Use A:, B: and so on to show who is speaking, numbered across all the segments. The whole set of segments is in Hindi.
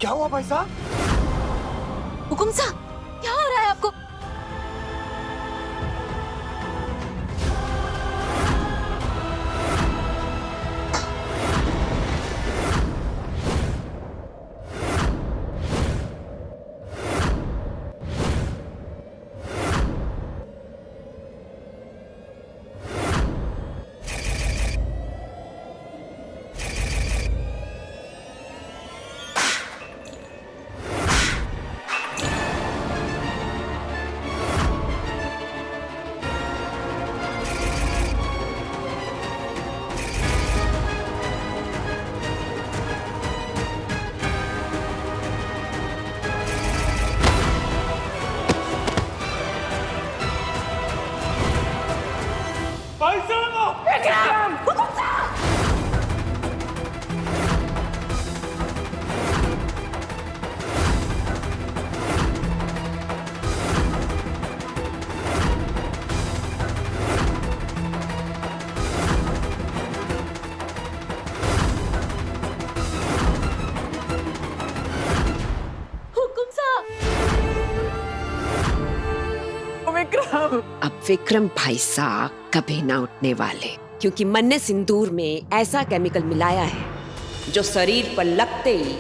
A: क्या हुआ भाई साहब?
B: हुकुम साहब, क्या हो रहा है आपको?
A: भाई साहब!
B: हुकुम साहब! हुकुम साहब!
A: विक्रम!
C: अब विक्रम भाई साहब कभी ना उठने वाले, क्योंकि मन्ने सिंदूर में ऐसा केमिकल मिलाया है जो शरीर पर लगते ही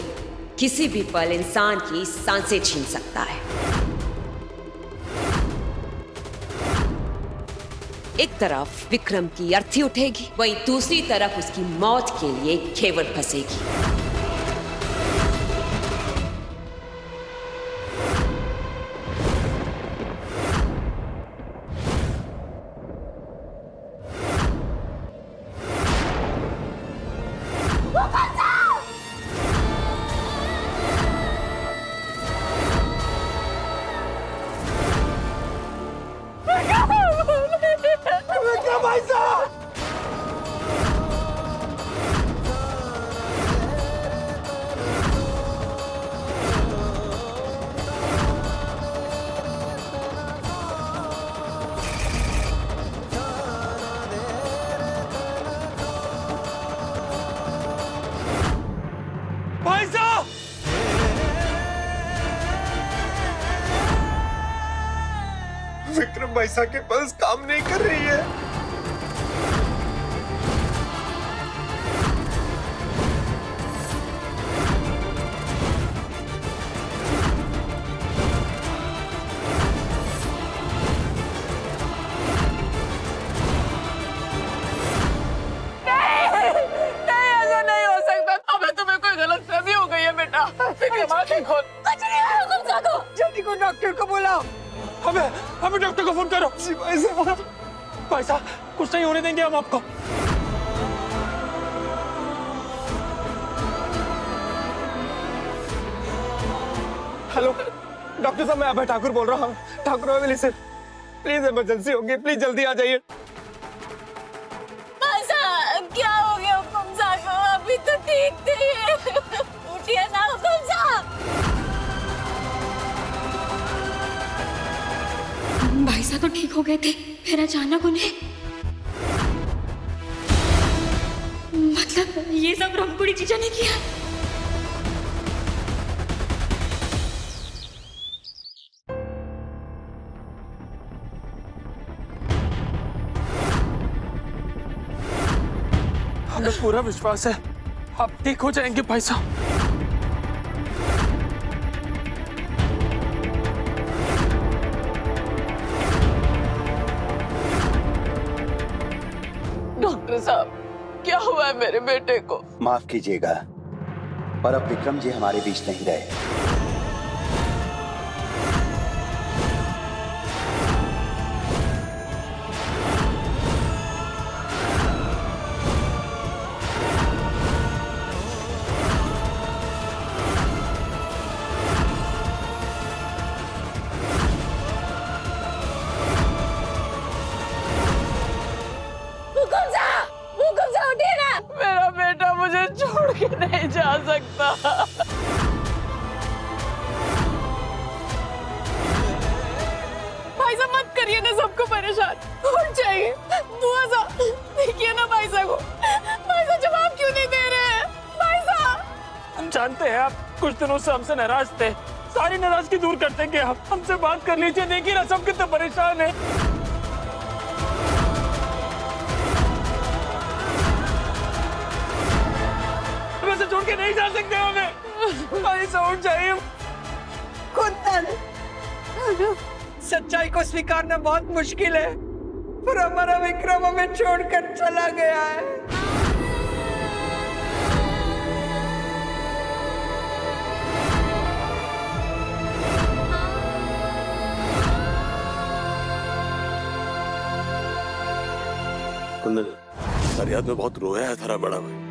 C: किसी भी पल इंसान की सांसें छीन सकता है। एक तरफ विक्रम की अर्थी उठेगी, वहीं दूसरी तरफ उसकी मौत के लिए खेवर फंसेगी।
A: विक्रम भाई साहब! भाई साहब! विक्रम भाई साहब के पल्स काम नहीं कर रही है। जल्दी को डॉक्टर को बुलाओ। हमें डॉक्टर को फोन करो। जी भाई साहब। भाई साहब, कुछ नहीं होने देंगे हम आपको। हेलो डॉक्टर साहब, मैं अभय ठाकुर बोल रहा हूँ। ठाकुर फैमिली से प्लीज इमरजेंसी होगी, प्लीज जल्दी आ जाइए।
B: क्या हो गया हुकुम साहब को? अभी तो ठीक थी। उठिए ना हुकुम साहब।
D: भाई साहब तो ठीक हो गए थे, फिर अचानक उन्हें, मतलब ये सब रंगपुड़ी चीजा ने किया।
A: हमें पूरा विश्वास है आप ठीक हो जाएंगे भाई साहब।
B: डॉक्टर साहब, क्या हुआ है मेरे बेटे को?
E: माफ कीजिएगा, पर अब विक्रम जी हमारे बीच नहीं रहे।
B: मेरा बेटा मुझे छोड़ के नहीं जा सकता। भाई साहब मत करिए ना सबको परेशान। उठ जाइए। बुआ साहब देखिए ना भाई साहब को। भाई साहब जवाब क्यों नहीं दे रहे हैं? भाई साहब!
A: हम जानते हैं आप कुछ दिनों से हमसे नाराज थे, सारी नाराजगी दूर करते कि आप हमसे बात कर लीजिए। देखिए ना सब कितने परेशान है। वैसे छोड़ के नहीं जा सकते हमें। भाई समझ जाइए।
F: कुंदन, सच्चाई को स्वीकारना बहुत मुश्किल है, पर हमारा विक्रम हमें छोड़कर चला गया है।
G: कुंदन, फरियाद में बहुत रोया है थारा बड़ा भाई।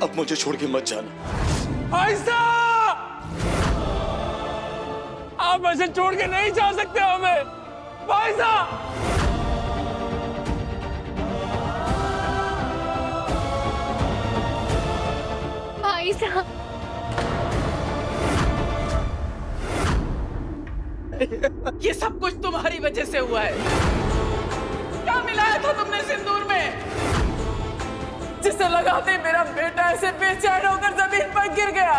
G: अब मुझे छोड़ के मत जाना।
A: आयशा, आप ऐसे छोड़ के नहीं जा सकते हमें। आयशा,
D: भाई साहब,
F: ये सब कुछ तुम्हारी वजह से हुआ है। क्या मिलाया था तुमने सिंदूर में, जिसे लगाते ही मेरा बेटा ऐसे बेचैन होकर जमीन पर गिर गया?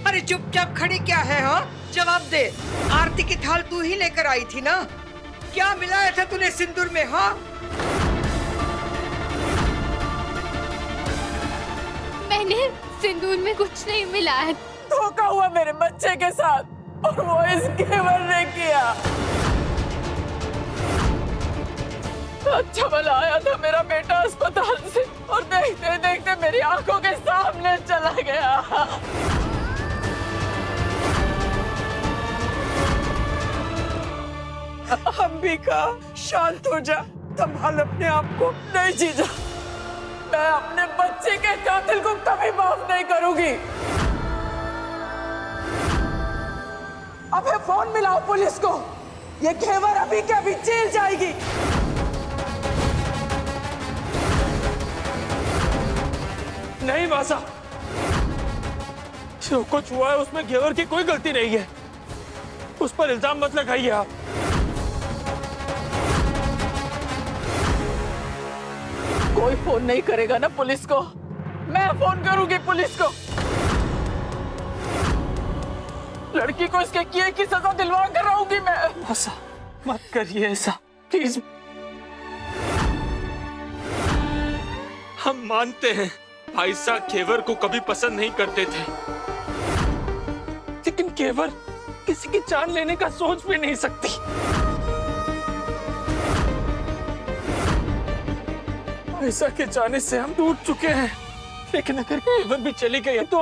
F: अरे चुपचाप खड़ी क्या है? हाँ, जवाब दे। आरती की थाल तू ही लेकर आई थी ना? क्या मिलाया था तूने सिंदूर में? हाँ,
D: मैंने सिंदूर में कुछ नहीं मिलाया।
F: धोखा हुआ मेरे बच्चे के साथ, और वो इस घेवर ने किया। अच्छा भला आया था मेरा बेटा अस्पताल से, और देखते देखते मेरी आंखों के सामने चला गया। अंबिका, शांत हो जा, संभाल अपने आप को। नहीं जीजा, मैं अपने बच्चे के कातिल को कभी माफ नहीं करूंगी। अबे फोन मिलाओ पुलिस को, ये घेवर अभी के अभी जेल जाएगी।
A: नहीं बासा, जो कुछ हुआ है उसमें घेवर की कोई गलती नहीं है। उस पर इल्जाम मत लगाइए आप।
F: कोई फोन नहीं करेगा ना पुलिस को? मैं फोन करूंगी पुलिस को। लड़की को इसके किए की सजा दिलवा कर रहूंगी मैं।
A: बासा, मत करिए ऐसा प्लीज। हम मानते हैं भाई साहब घेवर को कभी पसंद नहीं करते थे, लेकिन घेवर किसी की जान लेने का सोच भी नहीं सकती। ऐसा के जाने से हम टूट चुके हैं, लेकिन अगर घेवर भी चली गई है तो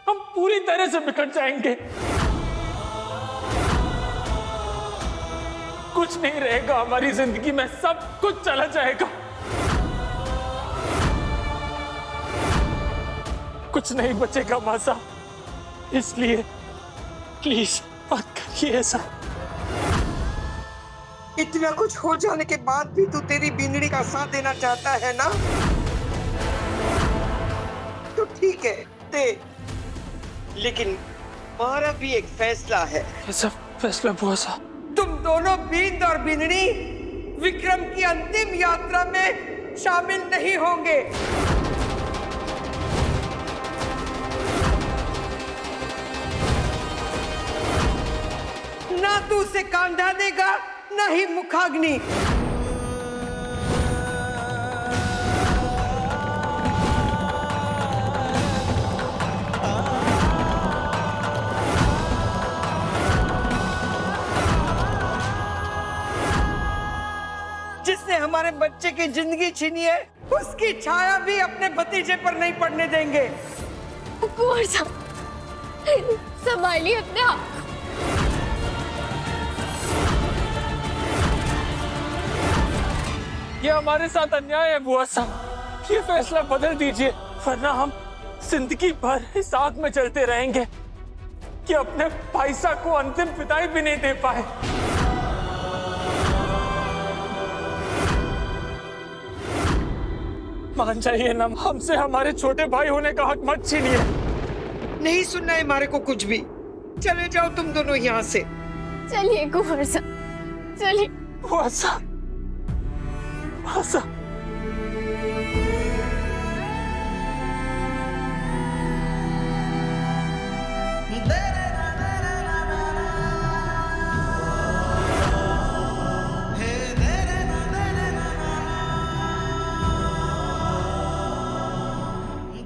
A: हम पूरी तरह से बिखर जाएंगे। कुछ नहीं रहेगा हमारी जिंदगी में, सब कुछ चला जाएगा। कुछ नहीं बचेगा मासा, इसलिए प्लीज मत करिए ऐसा।
F: इतना कुछ हो जाने के बाद भी तू तेरी बिंदड़ी का साथ देना चाहता है ना? तो ठीक है, दे, लेकिन हमारा भी एक फैसला है।
A: ऐसा फैसला बुआ सा?
F: तुम दोनों बींद और बिंदड़ी विक्रम की अंतिम यात्रा में शामिल नहीं होंगे। ना तू उसे कांधा देगा, ना ही मुखाग्नि। जिसने हमारे बच्चे की जिंदगी छीनी है, उसकी छाया भी अपने भतीजे पर नहीं पड़ने देंगे।
D: कुंवर साहब, संभालिए अपने आप।
A: ये हमारे साथ अन्याय है बुआ साहब, ये फैसला बदल दीजिए, वरना हम जिंदगी भर इस आग में चलते रहेंगे कि अपने भाई साहब को अंतिम विदाई भी नहीं दे पाए। मान जाइए ना, हमसे हमारे छोटे भाई होने का हक मत छीनिए।
F: नहीं सुनना है हमारे को कुछ भी। चले जाओ तुम दोनों यहाँ से।
D: चलिए कुंवर साहब, चलिए।
A: बुआ साहब,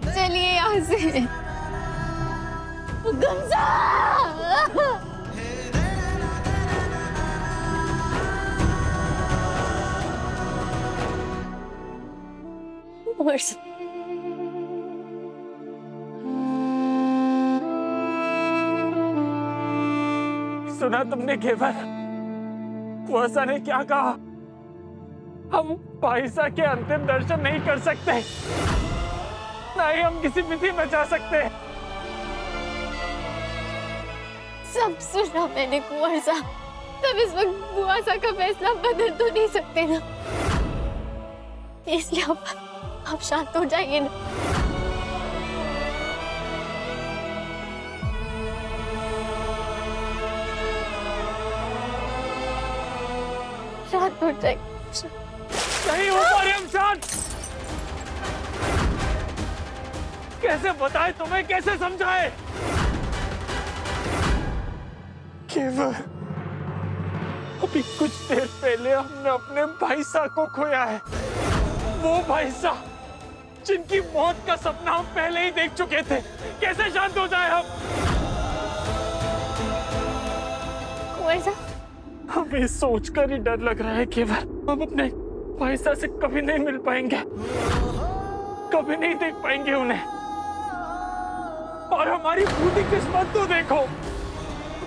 B: चलिए यहाँ से। गंजा! वर्ष
A: सुना तुमने घेवर? वर्षा ने क्या कहा? हम पाइसा के अंतिम दर्शन नहीं कर सकते, नहीं हम किसी विधि में जा सकते।
B: सब सुना मैंने कुंवर साहब, तब इस वक्त बुआसा का फैसला बदल तो नहीं सकते ना, इसलिए आप शांत हो जाइए ना। शांत हो जाइए।
A: नहीं हो पा रहे हम शांत। कैसे बताए तुम्हें, कैसे समझाए? केवल अभी कुछ देर पहले हमने अपने भाई साहब को खोया है। वो भाई साहब जिनकी मौत का सपना हम पहले ही देख चुके थे। कैसे शांत हो जाए हम?
B: कुंवर साहब,
A: हमें सोचकर ही डर लग रहा है केवल हम अपने भाई साहब से कभी नहीं मिल पाएंगे, कभी नहीं देख पाएंगे उन्हें। और हमारी पूरी किस्मत तो देखो,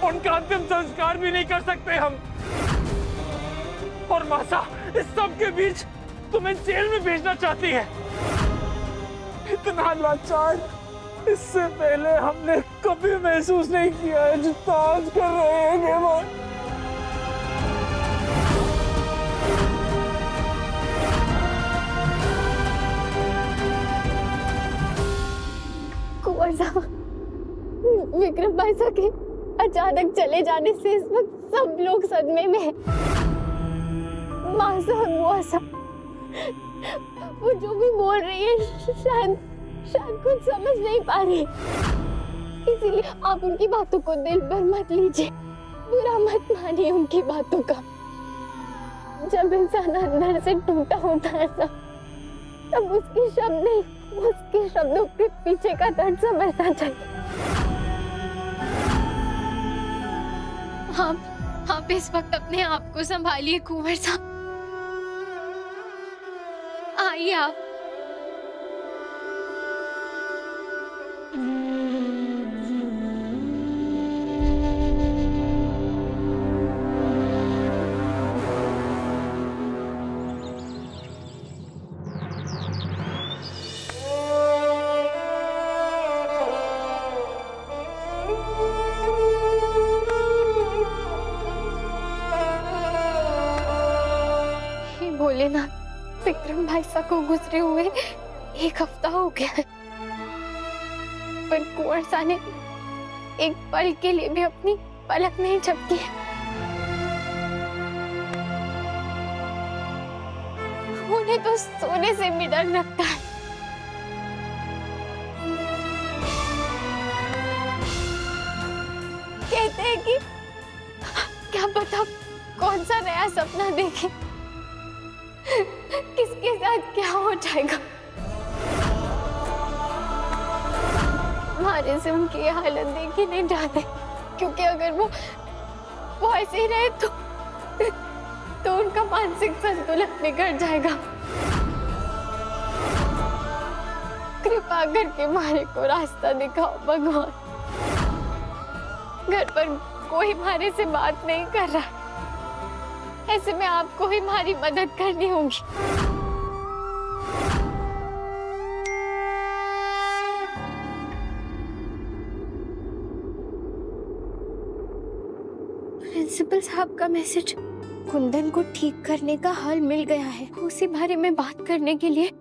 A: उनका अंतिम संस्कार भी नहीं कर सकते हम। और मासा इस सब के बीच तुम्हें जेल में भेजना चाहती है। इतना लाचार इससे पहले हमने कभी महसूस नहीं किया है जितना आज कर रहे हैं केवल।
B: कुंवर साहब, विक्रम भाई साहब के अचानक चले जाने से इस वक्त सब लोग सदमे में हैं। माँ साहब, बुआ साहब, वो जो भी बोल रही है शायद कुछ समझ नहीं पा रही, इसीलिए आप उनकी बातों को दिल पर मत लीजिए, बुरा मत मानिए उनकी बातों का। जब इंसान अंदर से टूटा होता है ना, तब उसके शब्द नहीं, उसके शब्दों के पीछे का दर्द समझना चाहिए। आप इस वक्त अपने आप को संभालिए कुंवर साहब, आइए आप। भोलेनाथ, विक्रम भाई साहब को गुजरे हुए 1 हफ्ता हो गया है, पर कुंवर साहब ने एक पल के लिए भी अपनी पलक नहीं झपकी है। उन्हें तो सोने से भी डर लगता है। कहते हैं कि क्या पता कौन सा नया सपना देखे, किसके साथ क्या हो जाएगा। हमारे से उनकी हालत देखी नहीं जाते, क्योंकि अगर वो ऐसे ही रहे तो उनका मानसिक संतुलन बिगड़ जाएगा। कृपा करके मारे को रास्ता दिखाओ भगवान। घर पर कोई मारे से बात नहीं कर रहा, ऐसे में आपको ही हमारी मदद करनी होगी। प्रिंसिपल साहब का मैसेज, कुंदन को ठीक करने का हल मिल गया है। उसी बारे में बात करने के लिए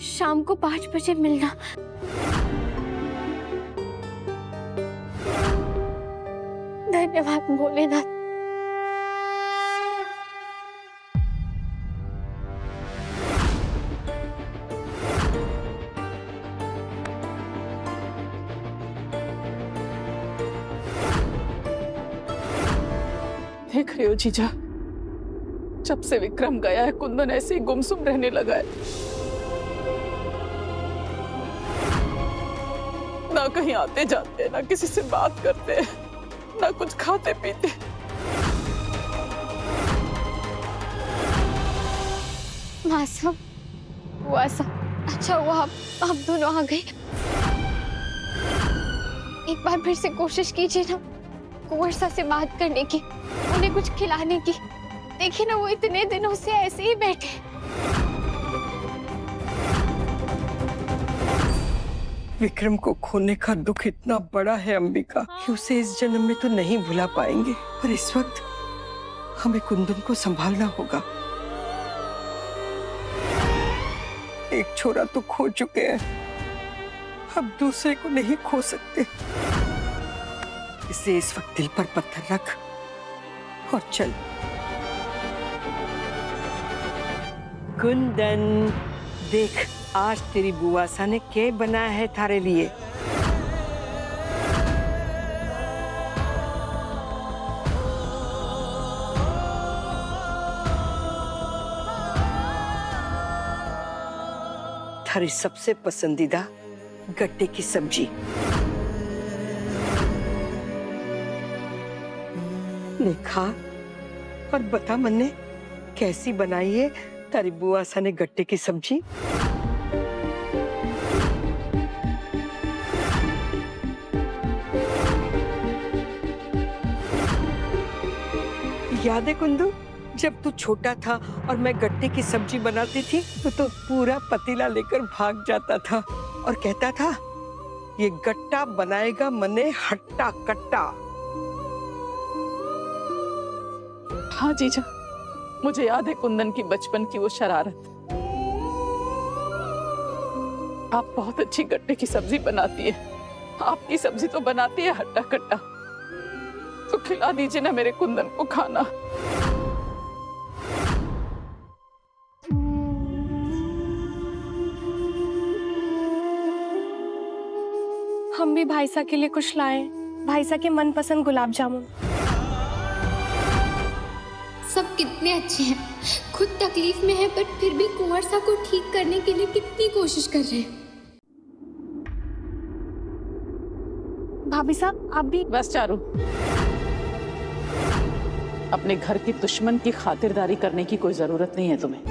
B: शाम को 5 बजे मिलना। धन्यवाद भोलेनाथ।
F: देख रहे हो जीजा, जब से विक्रम गया है कुंदन ऐसे ही गुमसुम रहने लगा है। ना कहीं आते जाते, ना किसी से बात करते, ना कुछ खाते पीते।
B: माँ साहब, बुआ साहब, अच्छा हुआ आप दोनों आ गए। एक बार फिर से कोशिश कीजिए ना कुंवर सा से बात करने की, उन्हें कुछ खिलाने की। देखिए ना, वो इतने दिनों से ऐसे ही बैठे।
H: विक्रम को खोने का दुख इतना बड़ा है अंबिका कि उसे इस जन्म में तो नहीं भुला पाएंगे, पर इस वक्त हमें कुंदन को संभालना होगा। एक छोरा तो खो चुके हैं, अब दूसरे को नहीं खो सकते। इसलिए इस वक्त दिल पर पत्थर रख और चल। कुंदन, देख आज तेरी बुआ सा ने क्या बनाया है थारे लिए। थारी सबसे पसंदीदा गट्टे की सब्जी। ले खा और बता मन्ने, कैसी बनाई है तारी बुआ सा ने गट्टे की सब्जी। याद है कुंदू, जब तू छोटा था और मैं गट्टे की सब्जी बनाती थी तो पूरा पतीला लेकर भाग जाता था और कहता था, ये गट्टा बनाएगा मने हट्टा कट्टा।
F: हाँ जीजा, मुझे याद है कुंदन की बचपन की वो शरारत। आप बहुत अच्छी गट्टे की सब्जी बनाती है। आपकी सब्जी तो बनाती है हट्टा कट्टा। तो खिला दीजिए ना मेरे कुंदन को खाना।
I: हम भी भाईसा के लिए कुछ लाए, भाईसा के मनपसंद गुलाब जामुन।
D: सब कितने अच्छे हैं, खुद तकलीफ में है पर फिर भी कुंवर सा को ठीक करने के लिए कितनी कोशिश कर रहे हैं।
I: भाभी साहब, आप भी।
F: बस चारू, अपने घर की दुश्मन की खातिरदारी करने की कोई जरूरत नहीं है तुम्हें।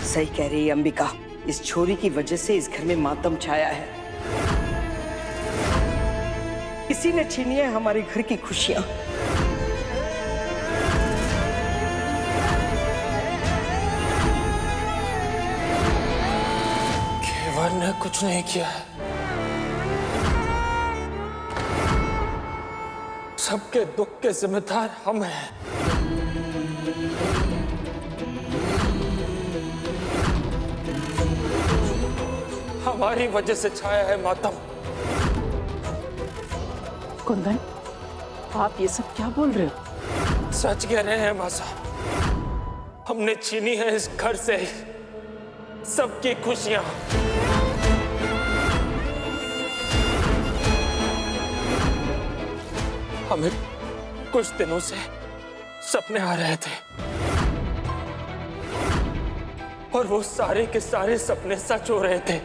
H: सही कह रही है अंबिका, इस छोरी की वजह से इस घर में मातम छाया है। इसी ने छीनी है हमारे घर की खुशियां।
A: केवल ने कुछ नहीं किया है, सबके दुख के जिम्मेदार हम हैं। हमारी वजह से छाया है मातम।
F: कुंदन, आप ये सब क्या बोल रहे हो?
A: सच कह रहे हैं मासा, हमने छीनी है इस घर से सबकी खुशियां। हमें कुछ दिनों से सपने आ रहे थे और वो सारे के सारे सपने सच हो रहे थे।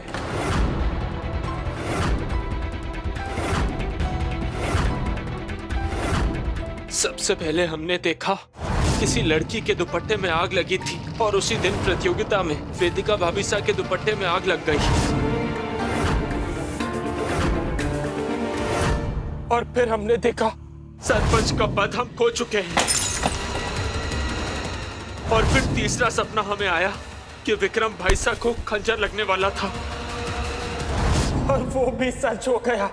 A: सबसे पहले हमने देखा किसी लड़की के दुपट्टे में आग लगी थी और उसी दिन प्रतियोगिता में वेदिका भाभीसा के दुपट्टे में आग लग गई। और फिर हमने देखा सरपंच का पद हम खो चुके हैं। और फिर तीसरा सपना हमें आया कि विक्रम भाईसा को खंजर लगने वाला था और वो भी सच हो गया।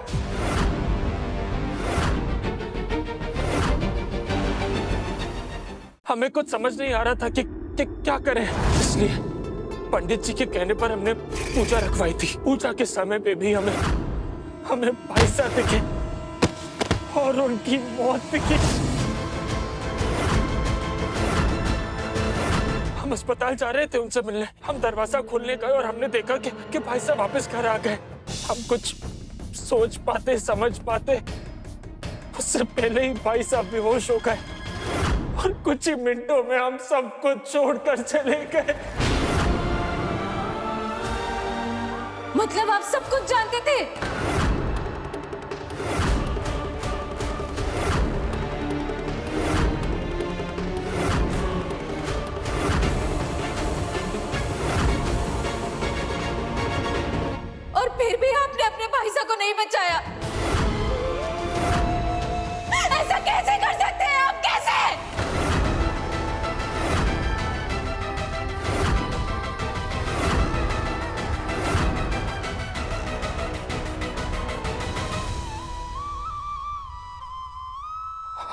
A: हमें कुछ समझ नहीं आ रहा था कि क्या करें, इसलिए पंडित जी के कहने पर हमने पूजा रखवाई थी। पूजा के समय पे भी हमें भाईसा दिखे और उनकी मौत दिखी। हम अस्पताल जा रहे थे उनसे मिलने। हम दरवाजा खोलने गए और हमने देखा कि भाई साहब वापस घर आ गए। हम कुछ सोच पाते समझ पाते उससे पहले ही भाई साहब बेहोश हो गए और कुछ ही मिनटों में हम सब कुछ छोड़कर चले गए।
C: मतलब आप सब कुछ जानते थे? और फिर भी आपने अपने भाई साहब को नहीं बचाया। ऐसा कैसे कर सकते हैं आप? कैसे?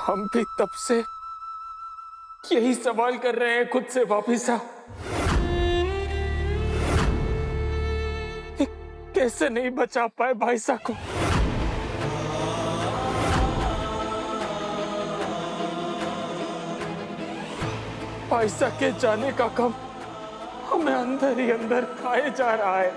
A: हम भी तब से यही सवाल कर रहे हैं खुद से भाभी साहब, कैसे नहीं बचा पाए भाई साहब को। भाई साहब के जाने का गम हमें अंदर ही अंदर खाए जा रहा है।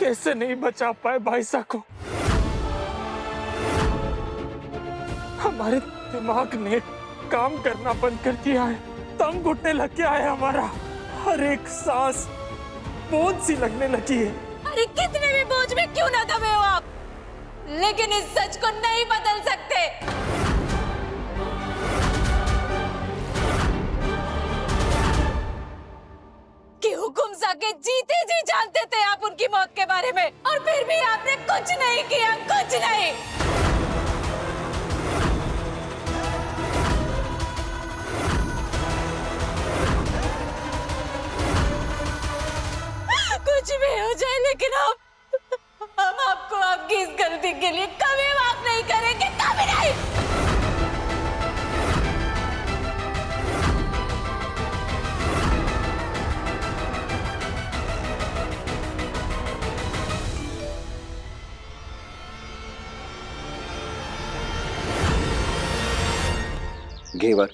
A: कैसे नहीं बचा पाए भाई साहब को। हमारे दिमाग ने काम करना बंद कर दिया है, दम घुटने लग गया है हमारा, हर एक सांस बोझ सी लगने लगी है।
C: अरे कितने भी बोझ में क्यों ना दबे हो आप, लेकिन इस सच को नहीं बदल सकते। कि हुकुम साके जीते जी जानते थे आप उनकी मौत के बारे में, और फिर भी आपने कुछ नहीं किया, कुछ नहीं। कुछ भी हो जाए, लेकिन हम आपको आपकी इस गलती के लिए कभी माफ नहीं करेंगे, कभी नहीं।
E: घेवर,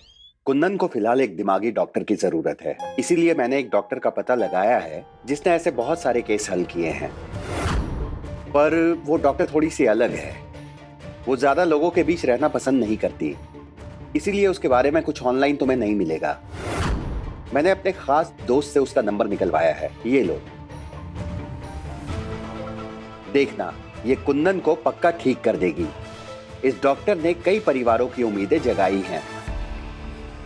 E: कुंदन को फिलहाल एक दिमागी डॉक्टर की जरूरत है, इसीलिए मैंने एक डॉक्टर का पता लगाया है जिसने ऐसे बहुत सारे केस हल किए हैं। पर वो डॉक्टर थोड़ी सी अलग है, वो ज्यादा लोगों के बीच रहना पसंद नहीं करती, इसीलिए उसके बारे में कुछ ऑनलाइन तुम्हें नहीं मिलेगा। मैंने अपने खास दोस्त से उसका नंबर निकलवाया है, ये लो। देखना, ये कुंदन को पक्का ठीक कर देगी। इस डॉक्टर ने कई परिवारों की उम्मीदें जगाई हैं।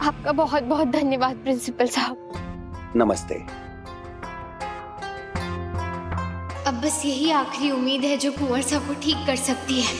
B: आपका बहुत बहुत धन्यवाद प्रिंसिपल साहब।
E: नमस्ते।
D: अब बस यही आखिरी उम्मीद है जो कुंवर साहब को ठीक कर सकती है।